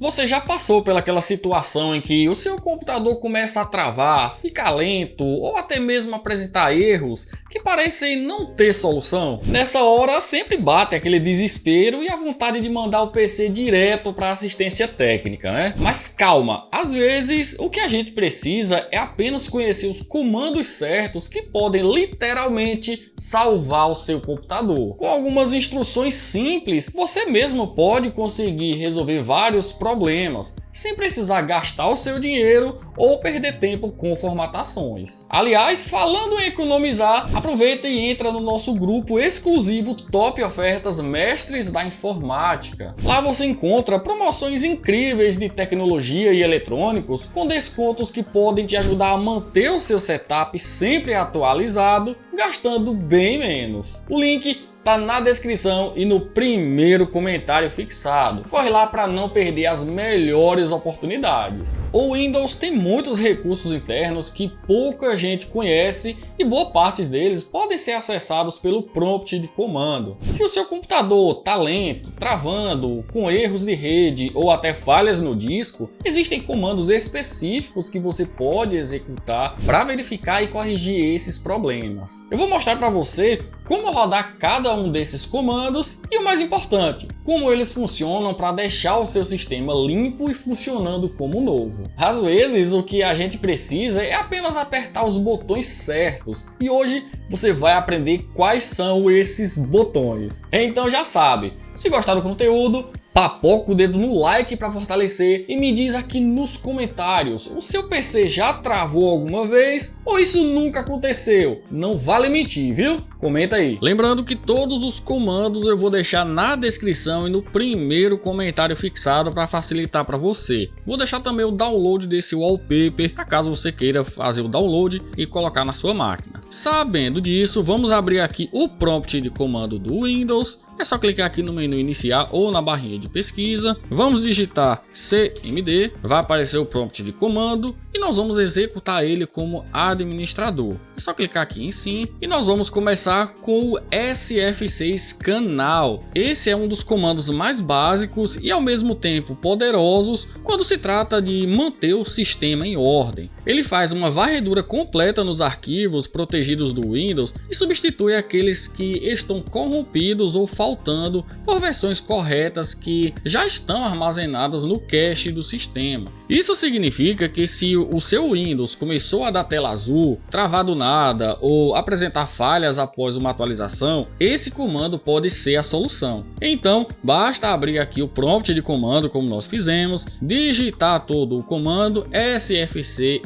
Você já passou pelaquela situação em que o seu computador começa a travar, ficar lento ou até mesmo apresentar erros que parecem não ter solução? Nessa hora sempre bate aquele desespero e a vontade de mandar o PC direto para assistência técnica, né? Mas calma, às vezes o que a gente precisa é apenas conhecer os comandos certos que podem literalmente salvar o seu computador. Com algumas instruções simples, você mesmo pode conseguir resolver vários problemas sem precisar gastar o seu dinheiro ou perder tempo com formatações. Aliás, falando em economizar, aproveita e entra no nosso grupo exclusivo Top Ofertas Mestres da Informática. Lá você encontra promoções incríveis de tecnologia e eletrônicos com descontos que podem te ajudar a manter o seu setup sempre atualizado, gastando bem menos. O link tá na descrição e no primeiro comentário fixado. Corre lá para não perder as melhores oportunidades. O Windows tem muitos recursos internos que pouca gente conhece e boa parte deles podem ser acessados pelo prompt de comando. Se o seu computador tá lento, travando, com erros de rede ou até falhas no disco, existem comandos específicos que você pode executar para verificar e corrigir esses problemas. Eu vou mostrar para você como rodar cada um desses comandos e o mais importante, como eles funcionam para deixar o seu sistema limpo e funcionando como novo. Às vezes o que a gente precisa é apenas apertar os botões certos e hoje você vai aprender quais são esses botões. Então já sabe, se gostar do conteúdo, papoca o dedo no like para fortalecer e me diz aqui nos comentários, o seu PC já travou alguma vez ou isso nunca aconteceu? Não vale mentir, viu? Comenta aí. Lembrando que todos os comandos eu vou deixar na descrição e no primeiro comentário fixado para facilitar para você. Vou deixar também o download desse wallpaper, caso você queira fazer o download e colocar na sua máquina. Sabendo disso, vamos abrir aqui o prompt de comando do Windows. É só clicar aqui no menu iniciar ou na barrinha de pesquisa, vamos digitar cmd, vai aparecer o prompt de comando e nós vamos executar ele como administrador. É só clicar aqui em sim e nós vamos começar com o sfc scannow. Esse é um dos comandos mais básicos e ao mesmo tempo poderosos quando se trata de manter o sistema em ordem. Ele faz uma varredura completa nos arquivos protegidos do Windows e substitui aqueles que estão corrompidos ou faltando por versões corretas que já estão armazenadas no cache do sistema. Isso significa que se o seu Windows começou a dar tela azul, travar do nada ou apresentar falhas após uma atualização, esse comando pode ser a solução. Então basta abrir aqui o prompt de comando como nós fizemos, digitar todo o comando sfc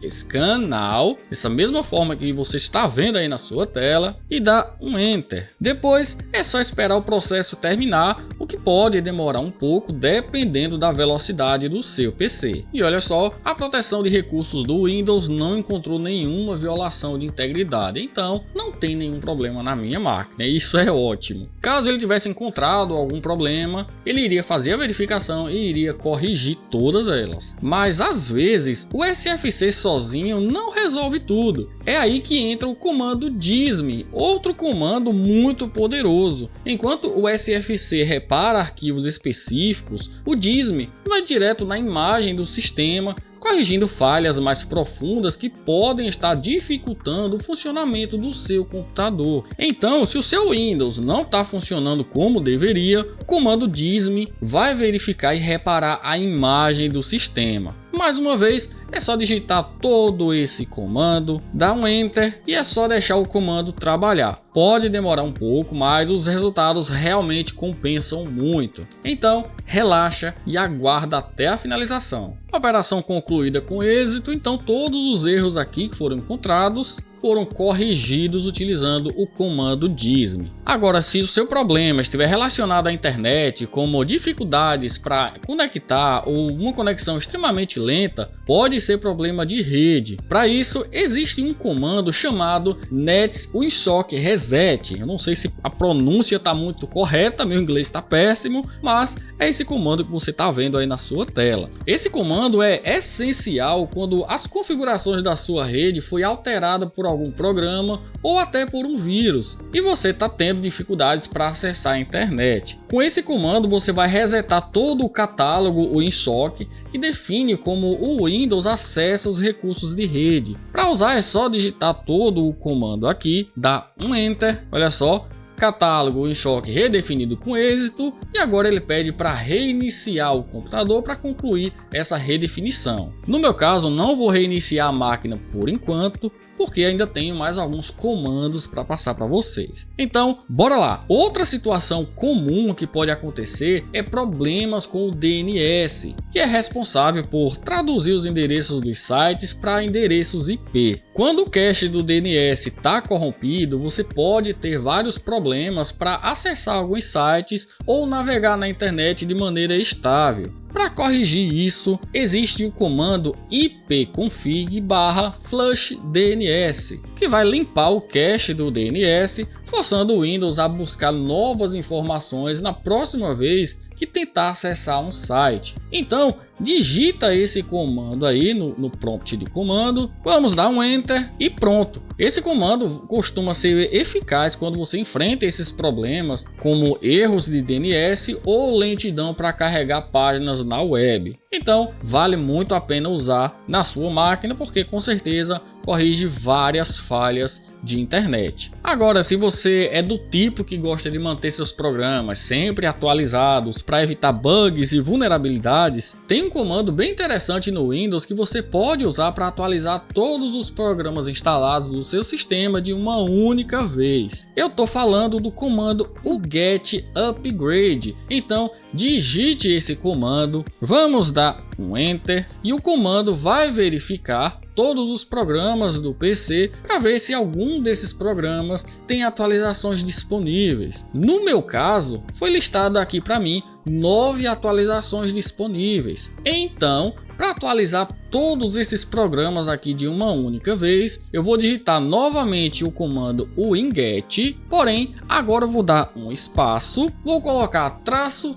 /scannow, dessa mesma forma que você está vendo aí na sua tela e dar um enter. Depois é só esperar o processo terminar, o que pode demorar um pouco dependendo da velocidade do seu PC. E olha só, a proteção de recursos do Windows não encontrou nenhuma violação de integridade, então não tem nenhum problema na minha máquina, isso é ótimo. Caso ele tivesse encontrado algum problema, ele iria fazer a verificação e iria corrigir todas elas. Mas às vezes o sfc sozinho não resolve tudo. É aí que entra o comando dism, outro comando muito poderoso. Enquanto o sfc repara arquivos específicos, o dism vai direto na imagem do sistema, corrigindo falhas mais profundas que podem estar dificultando o funcionamento do seu computador. Então, se o seu Windows não está funcionando como deveria, o comando dism vai verificar e reparar a imagem do sistema. Mais uma vez, é só digitar todo esse comando, dar um enter e é só deixar o comando trabalhar. Pode demorar um pouco, mas os resultados realmente compensam muito. Então, relaxa e aguarda até a finalização. Operação concluída com êxito, então todos os erros aqui que foram encontrados foram corrigidos utilizando o comando dism. Agora, se o seu problema estiver relacionado à internet, como dificuldades para conectar ou uma conexão extremamente lenta, pode ser problema de rede. Para isso, existe um comando chamado netwinshock reset. Eu não sei se a pronúncia está muito correta, meu inglês está péssimo, mas é esse comando que você está vendo aí na sua tela. Esse comando é essencial quando as configurações da sua rede foi alterada por algum programa ou até por um vírus e você está tendo dificuldades para acessar a internet. Com esse comando você vai resetar todo o catálogo WinSock, que define como o Windows acessa os recursos de rede. Para usar é só digitar todo o comando aqui, dar um Enter, olha só, catálogo WinSock redefinido com êxito, e agora ele pede para reiniciar o computador para concluir essa redefinição. No meu caso, não vou reiniciar a máquina por enquanto, porque ainda tenho mais alguns comandos para passar para vocês. Então, bora lá! Outra situação comum que pode acontecer é problemas com o DNS, que é responsável por traduzir os endereços dos sites para endereços IP. Quando o cache do DNS está corrompido, você pode ter vários problemas para acessar alguns sites ou navegar na internet de maneira estável. Para corrigir isso, existe o comando ipconfig/flushdns, que vai limpar o cache do DNS, forçando o Windows a buscar novas informações na próxima vez que tentar acessar um site. Então, digita esse comando aí no prompt de comando, vamos dar um Enter e pronto. Esse comando costuma ser eficaz quando você enfrenta esses problemas, como erros de DNS ou lentidão para carregar páginas na web. Então, vale muito a pena usar na sua máquina, porque com certeza corrige várias falhas de internet. Agora, se você é do tipo que gosta de manter seus programas sempre atualizados para evitar bugs e vulnerabilidades, tem um comando bem interessante no Windows que você pode usar para atualizar todos os programas instalados do seu sistema de uma única vez. Eu estou falando do comando get upgrade. Então, digite esse comando, vamos dar um Enter e o comando vai verificar todos os programas do PC para ver se algum desses programas tem atualizações disponíveis. No meu caso, foi listado aqui para mim 9 atualizações disponíveis. Então, para atualizar todos esses programas aqui de uma única vez, eu vou digitar novamente o comando winget, porém agora eu vou dar um espaço, vou colocar traço,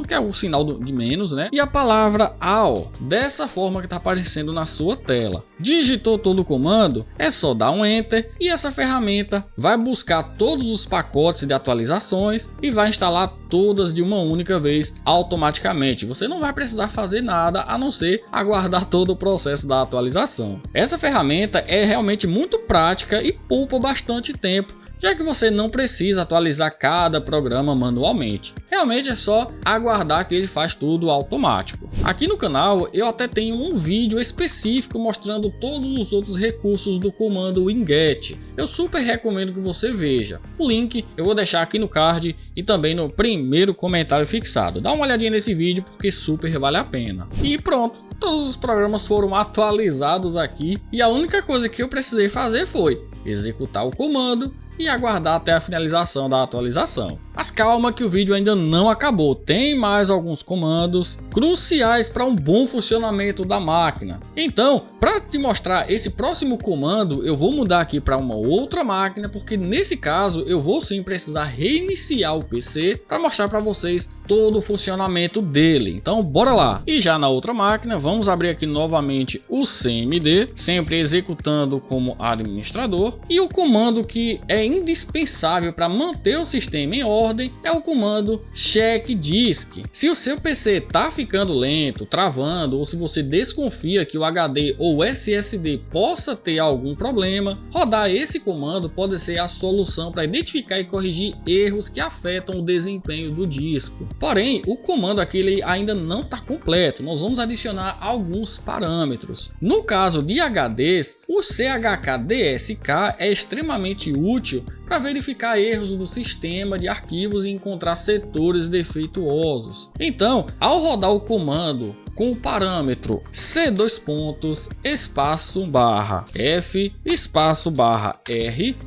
que é o sinal de menos, né? E a palavra all, dessa forma que está aparecendo na sua tela. Digitou todo o comando, é só dar um Enter e essa ferramenta vai buscar todos os pacotes de atualizações e vai instalar todas de uma única vez automaticamente. Você não vai precisar fazer nada a não ser aguardar todo o processo da atualização. Essa ferramenta é realmente muito prática e poupa bastante tempo, já que você não precisa atualizar cada programa manualmente. Realmente é só aguardar que ele faz tudo automático. Aqui no canal eu até tenho um vídeo específico mostrando todos os outros recursos do comando winget. Eu super recomendo que você veja. O link eu vou deixar aqui no card e também no primeiro comentário fixado. Dá uma olhadinha nesse vídeo porque super vale a pena. E pronto, todos os programas foram atualizados aqui e a única coisa que eu precisei fazer foi executar o comando e aguardar até a finalização da atualização. Mas calma que o vídeo ainda não acabou, tem mais alguns comandos cruciais para um bom funcionamento da máquina. Então, para te mostrar esse próximo comando, eu vou mudar aqui para uma outra máquina, porque nesse caso eu vou sim precisar reiniciar o PC para mostrar para vocês todo o funcionamento dele. Então bora lá! E já na outra máquina, vamos abrir aqui novamente o CMD, sempre executando como administrador, e o comando que é indispensável para manter o sistema em ordem é o comando check disk. Se o seu PC tá ficando lento, travando, ou se você desconfia que o HD ou SSD possa ter algum problema, rodar esse comando pode ser a solução para identificar e corrigir erros que afetam o desempenho do disco. Porém, o comando aqui ele ainda não está completo, nós vamos adicionar alguns parâmetros. No caso de HDs, o CHKDSK é extremamente útil para verificar erros do sistema de arquivos e encontrar setores defeituosos. Então, ao rodar o comando com o parâmetro C:/F/R,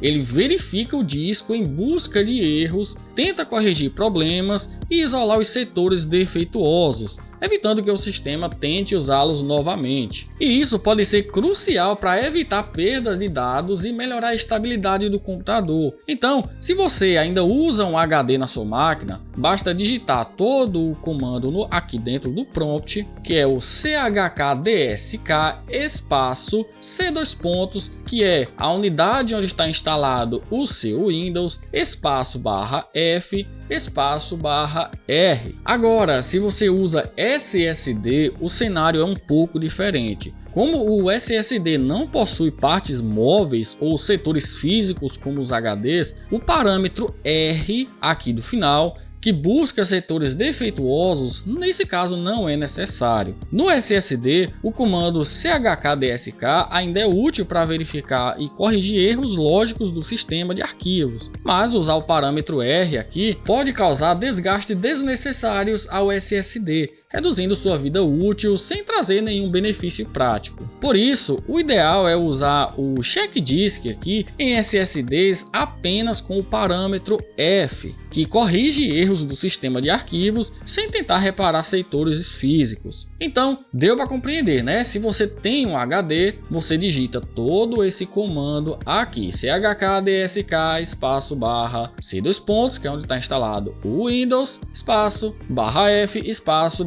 ele verifica o disco em busca de erros, tenta corrigir problemas e isolar os setores defeituosos, evitando que o sistema tente usá-los novamente. E isso pode ser crucial para evitar perdas de dados e melhorar a estabilidade do computador. Então, se você ainda usa um HD na sua máquina, basta digitar todo o comando aqui dentro do prompt, que é o chkdsk espaço C2 que é a unidade onde está instalado o seu Windows, espaço /F, espaço /R. Agora, se você usa SSD, o cenário é um pouco diferente. Como o SSD não possui partes móveis ou setores físicos como os HDs, o parâmetro R aqui do final, que busca setores defeituosos, nesse caso não é necessário. No SSD, o comando chkdsk ainda é útil para verificar e corrigir erros lógicos do sistema de arquivos, mas usar o parâmetro R aqui pode causar desgastes desnecessários ao SSD, reduzindo sua vida útil sem trazer nenhum benefício prático. Por isso, o ideal é usar o checkdisk aqui em SSDs apenas com o parâmetro F, que corrige erros do sistema de arquivos sem tentar reparar setores físicos. Então, deu para compreender, né? Se você tem um HD, você digita todo esse comando aqui, chkdsk espaço /C2, que é onde está instalado o Windows, espaço /F espaço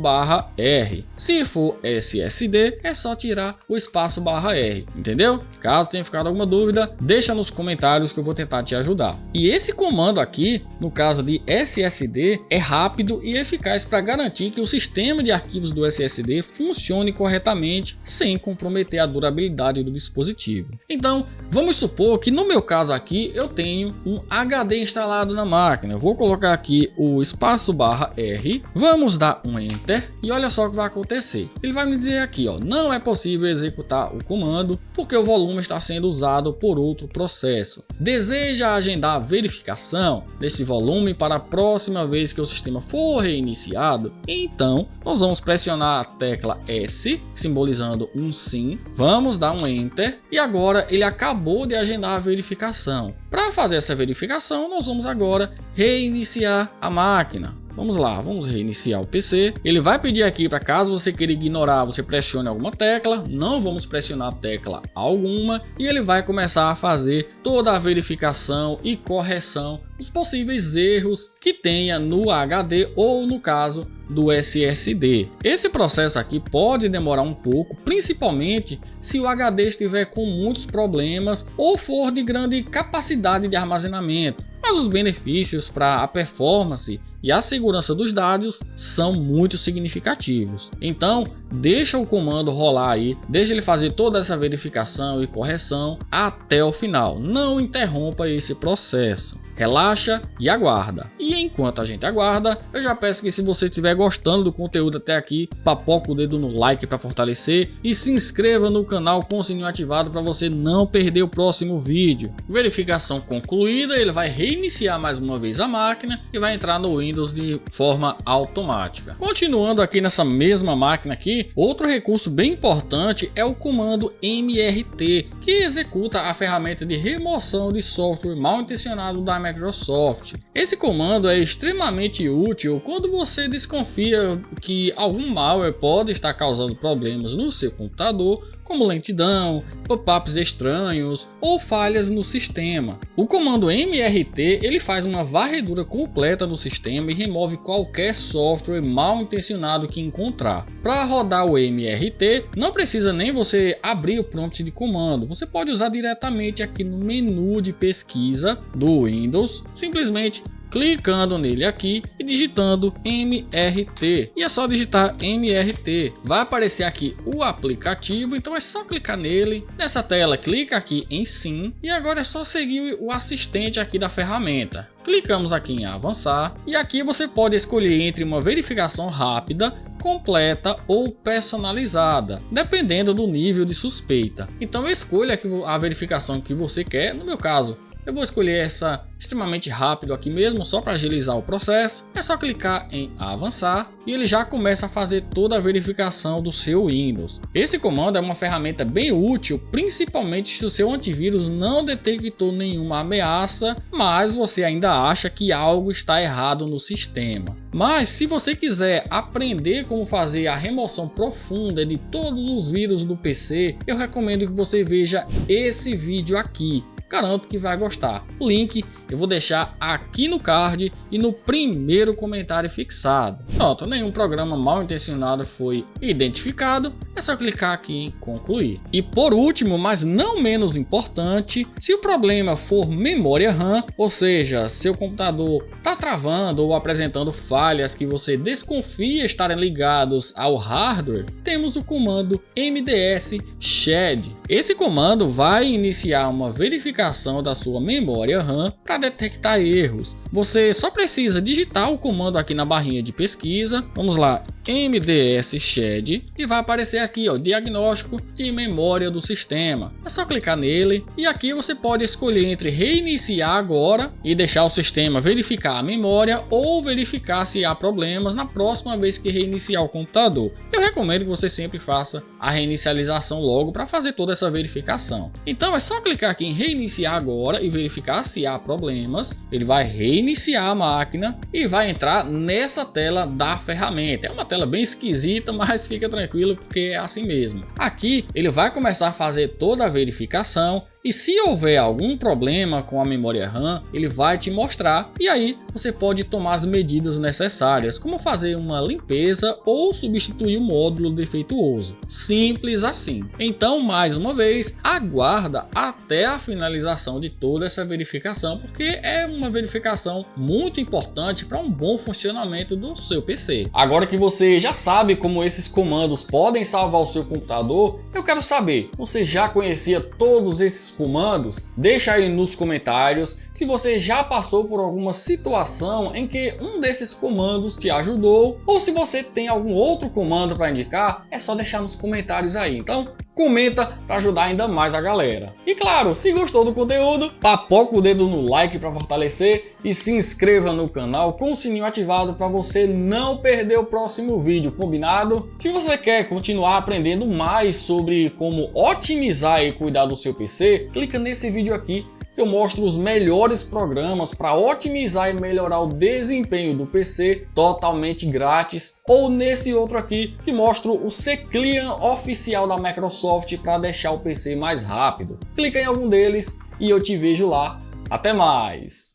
/R. Se for SSD, é só tirar o espaço /R, entendeu? Caso tenha ficado alguma dúvida, deixa nos comentários que eu vou tentar te ajudar. E esse comando aqui, no caso de SSD, é rápido e eficaz para garantir que o sistema de arquivos do SSD funcione corretamente sem comprometer a durabilidade do dispositivo. Então, vamos supor que no meu caso aqui eu tenho um HD instalado na máquina. Eu vou colocar aqui o espaço /R, vamos dar um Enter e olha só o que vai acontecer. Ele vai me dizer aqui, ó, não é possível executar o comando porque o volume está sendo usado por outro processo. Deseja agendar a verificação deste volume para a próxima vez que o sistema for reiniciado? Então, nós vamos pressionar a tecla S, simbolizando um sim. Vamos dar um Enter e agora ele acabou de agendar a verificação. Para fazer essa verificação, nós vamos agora reiniciar a máquina. Vamos lá, vamos reiniciar o PC. Ele vai pedir aqui para, caso você queira ignorar, você pressione alguma tecla. Não vamos pressionar tecla alguma e ele vai começar a fazer toda a verificação e correção dos possíveis erros que tenha no HD ou no caso do SSD. Esse processo aqui pode demorar um pouco, principalmente se o HD estiver com muitos problemas ou for de grande capacidade de armazenamento. Mas os benefícios para a performance e a segurança dos dados são muito significativos. Então, deixa o comando rolar aí, deixa ele fazer toda essa verificação e correção até o final. Não interrompa esse processo. Relaxa e aguarda. E enquanto a gente aguarda, eu já peço que, se você estiver gostando do conteúdo até aqui, papoca o dedo no like para fortalecer e se inscreva no canal com o sininho ativado para você não perder o próximo vídeo. Verificação concluída, ele vai reiniciar mais uma vez a máquina e vai entrar no Windows de forma automática. Continuando aqui nessa mesma máquina aqui, outro recurso bem importante é o comando MRT, que executa a ferramenta de remoção de software mal intencionado da Microsoft. Esse comando é extremamente útil quando você desconfia que algum malware pode estar causando problemas no seu computador, como lentidão, pop-ups estranhos ou falhas no sistema. O comando MRT ele faz uma varredura completa do sistema e remove qualquer software mal intencionado que encontrar. Para rodar o MRT, não precisa nem você abrir o prompt de comando, você pode usar diretamente aqui no menu de pesquisa do Windows, simplesmente clicando nele aqui e digitando MRT. E é só digitar MRT. Vai aparecer aqui o aplicativo, então é só clicar nele. Nessa tela, clica aqui em sim e agora é só seguir o assistente aqui da ferramenta. Clicamos aqui em avançar e aqui você pode escolher entre uma verificação rápida, completa ou personalizada, dependendo do nível de suspeita. Então escolha aqui a verificação que você quer. No meu caso, eu vou escolher essa extremamente rápido aqui mesmo, só para agilizar o processo. É só clicar em avançar e ele já começa a fazer toda a verificação do seu Windows. Esse comando é uma ferramenta bem útil, principalmente se o seu antivírus não detectou nenhuma ameaça, mas você ainda acha que algo está errado no sistema. Mas se você quiser aprender como fazer a remoção profunda de todos os vírus do PC, eu recomendo que você veja esse vídeo aqui. Garanto que vai gostar. O link eu vou deixar aqui no card e no primeiro comentário fixado. Pronto, nenhum programa mal intencionado foi identificado, é só clicar aqui em concluir. E por último, mas não menos importante, se o problema for memória RAM, ou seja, seu computador está travando ou apresentando falhas que você desconfia estarem ligados ao hardware, temos o comando mds-shed. Esse comando vai iniciar uma verificação da sua memória RAM para detectar erros. Você só precisa digitar o comando aqui na barrinha de pesquisa, vamos lá, mds-shed, e vai aparecer aqui, ó, diagnóstico de memória do sistema. É só clicar nele e aqui você pode escolher entre reiniciar agora e deixar o sistema verificar a memória ou verificar se há problemas na próxima vez que reiniciar o computador. Eu recomendo que você sempre faça a reinicialização logo para fazer toda essa verificação. Então é só clicar aqui em reiniciar agora e verificar se há problemas. Ele vai reiniciar a máquina e vai entrar nessa tela da ferramenta. É uma tela bem esquisita, mas fica tranquilo porque é assim mesmo. Aqui ele vai começar a fazer toda a verificação e se houver algum problema com a memória RAM, ele vai te mostrar e aí você pode tomar as medidas necessárias, como fazer uma limpeza ou substituir o módulo defeituoso. Simples assim. Então, mais uma vez, aguarda até a finalização de toda essa verificação, porque é uma verificação muito importante para um bom funcionamento do seu PC. Agora que você já sabe como esses comandos podem salvar o seu computador, eu quero saber, você já conhecia todos esses comandos? Deixa aí nos comentários se você já passou por alguma situação em que um desses comandos te ajudou, ou se você tem algum outro comando para indicar, é só deixar nos comentários aí. Então comenta para ajudar ainda mais a galera. E claro, se gostou do conteúdo, papoca o dedo no like para fortalecer e se inscreva no canal com o sininho ativado para você não perder o próximo vídeo, combinado? Se você quer continuar aprendendo mais sobre como otimizar e cuidar do seu PC, clica nesse vídeo aqui que eu mostro os melhores programas para otimizar e melhorar o desempenho do PC totalmente grátis, ou nesse outro aqui que mostro o CClean oficial da Microsoft para deixar o PC mais rápido. Clica em algum deles e eu te vejo lá. Até mais!